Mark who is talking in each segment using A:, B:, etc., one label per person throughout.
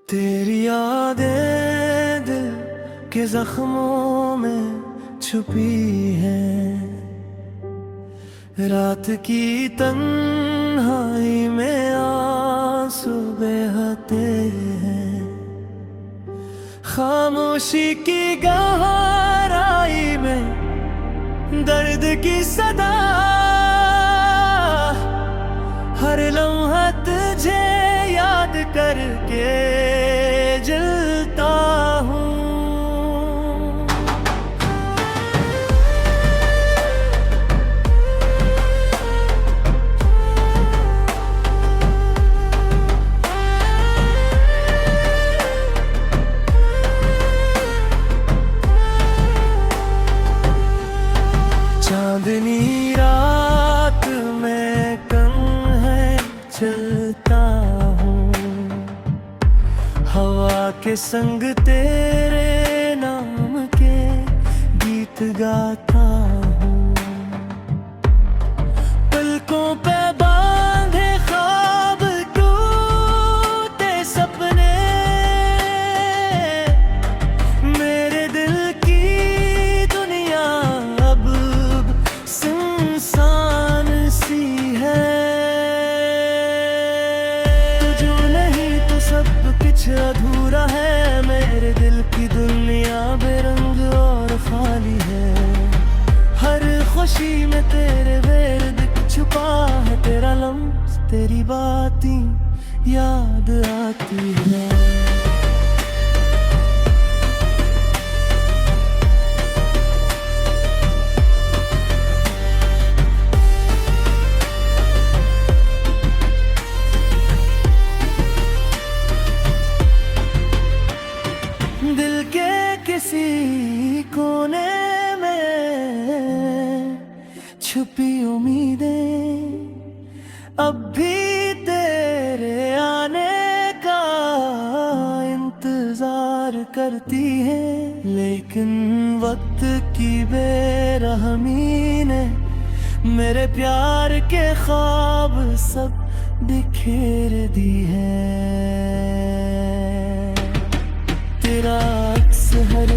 A: तेरी यादें दिल के जख्मों में छुपी है। रात की तन्हाई में आंसू बहते हैं। खामोशी की गहराई में दर्द की सदा। हर लम्हा तुझे याद करके जलता हूँ। चांदनी रात में कम है चलता हूँ। हवा के संग तेरे नाम के गीत गाता हूँ। पलकों पे बांधे ख्वाब टूटे सपने। मेरे दिल की दुनिया अब सुनसान सी है। तू जो नहीं तो सब कुछ अधूरा है। मेरे दिल की दुनिया बेरंग और खाली है। हर खुशी में तेरे दर्द छुपा है। तेरा लम्स तेरी बातें याद आती है। दिल के किसी कोने में छुपी उम्मीदें अब भी तेरे आने का इंतजार करती हैं। लेकिन वक्त की बेरहमी ने मेरे प्यार के ख्वाब सब बिखेर दी है। तेरा अक्स हर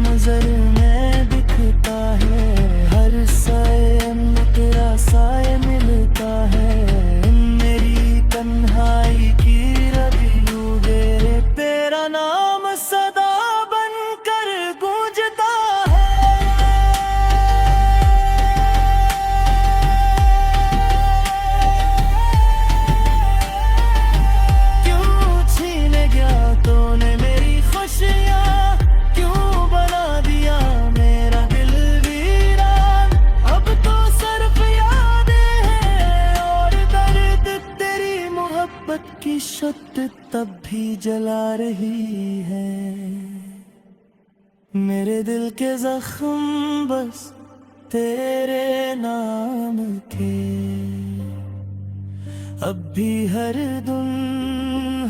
A: नजर में दिखता है। हर साए में तेरा साए मिलता है। मेरी तन्हाई की रबियों दे तेरा नाम सदा बनकर गूंजता है। क्यों छीन गया तूने मेरी खुशियाँ। क्यों बना दिया मेरा दिल वीरान। अब तो सिर्फ यादें हैं और दर्द। तेरी मोहब्बत की शुद्ध तब भी जला रही है। मेरे दिल के जख्म बस तेरे नाम के अब भी हर दिन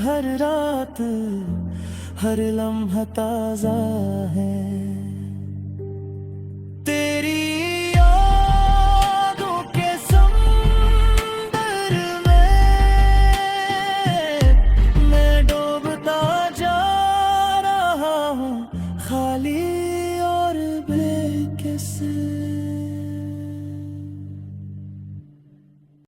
A: हर रात हर लम्हा ताज़ा है।